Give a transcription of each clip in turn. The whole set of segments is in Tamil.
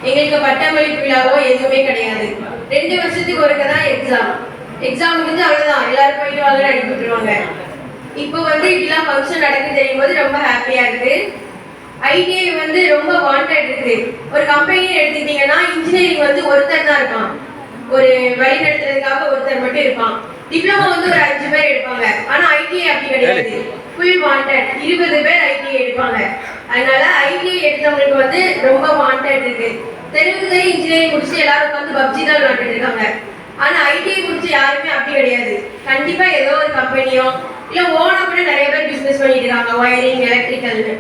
எங்களுக்கு பட்டமளிப்பு விழாவோ எதுவுமே கிடையாது. 2 வருஷத்துக்கு ஒருக்க தான் எக்ஸாம் முடிஞ்சு அவ்வளவுதான், எல்லாரும் போயிட்டு வாங்க அனுப்பிட்டுருவாங்க. இப்போ இப்படிலாம் ஃபங்க்ஷன் நடக்குது தெரியும் போது ரொம்ப ஹாப்பியா இருக்கு. ஐடிஐ ரொம்ப வாண்டட் இருக்கு. ஒரு கம்பெனி எடுத்துக்கிட்டீங்கன்னா இன்ஜினியரிங் ஒருத்தர் தான் இருப்பான், ஒரு வழி நடத்துறதுக்காக ஒருத்தர் மட்டும் இருப்பான். டிப்ளமோ ஒரு 5 பேர் எடுப்பாங்க. ஆனா ஐடிஐ அப்படி கிடையாது, ஃபுல் வாண்டட் 20 பேர் ஐடிஐ எடுப்பாங்க. அதனால ஐடிஐ எடுத்தவங்களுக்கு ரொம்ப வாண்டட் இருக்கு. தெருவுக்கு இன்ஜினியரிங் முடிச்சு எல்லாரும் உட்காந்து பப்ஜி தான் விளையாண்டுட்டு இருக்காங்க. ஆனா ஐடிஐ முடிச்சு யாருமே அப்படி கிடையாது. கண்டிப்பா ஏதோ ஒரு கம்பெனியோ இல்ல ஓனா கூட நிறைய பேர் பிசினஸ் பண்ணிட்டு இருக்காங்க, வயரிங், எலக்ட்ரிக்கல்னு.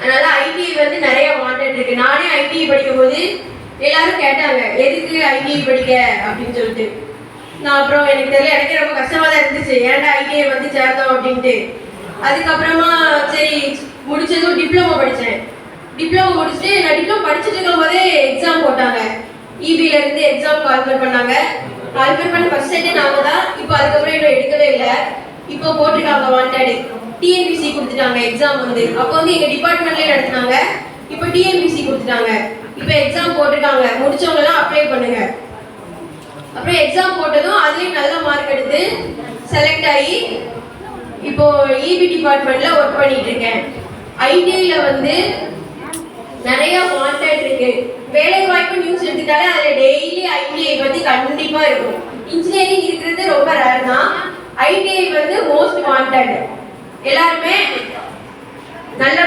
அதனால ஐடிஐ நிறைய வாண்டட் இருக்கு. நானே ஐடிஐ படிக்கும் போது எல்லாரும் கேட்டாங்க எதுக்கு ஐடிஐ படிக்க அப்படின்னு சொல்லிட்டு. நான் அப்புறம் எனக்கு தெரியல, எனக்கு ரொம்ப கஷ்டமா தான் இருந்துச்சு, ஏன்டா ஐடிஐ சேர்த்தோம் அப்படின்ட்டு. அதுக்கப்புறமா சரி முடிச்சதும் டிப்ளமோ படித்தேன். டிப்ளமோ முடிச்சுட்டு நான் டிப்ளமோ படிச்சுட்டு இருக்கும் போதே எக்ஸாம் போட்டாங்க. இபில இருந்து எக்ஸாம் கால்குலேட் பண்ணாங்க. கால்குலேட் பண்ண ஃபர்ஸ்ட் செட்டே நாங்க தான். இப்போ அதுக்கப்புறம் இன்னும் எடுக்கவே இல்லை. இப்போ போட்டிருக்காங்க வாண்டட். டிஎன்பிசி கொடுத்துட்டாங்க எக்ஸாம். அப்போ எங்க டிபார்ட்மெண்ட்லேயே நடத்தினாங்க. இப்போ டிஎன்பிசி கொடுத்துட்டாங்க. இப்போ எக்ஸாம் போட்டிருக்காங்க, முடிச்சவங்க எல்லாம் அப்ளை பண்ணுங்க. அப்புறம் எக்ஸாம் போட்டதும் அதுலேயும் நல்ல மார்க் எடுத்து செலக்ட் ஆகி இப்போ இபி டிபார்ட்மெண்ட்ல ஒர்க் பண்ணிட்டு இருக்கேன். ஐடிஐல நிறைய வாண்டட் இருக்கு. வேலை வாய்ப்பு நியூஸ் எடுத்துட்டாலே அதுல டெய்லி ஐடிஐ பத்தி கண்டிப்பா இருக்கும். இன்ஜினியரிங் இருக்கிறது ரொம்ப ரேர் தான். ITI most wanted. எல்லாருமே நல்ல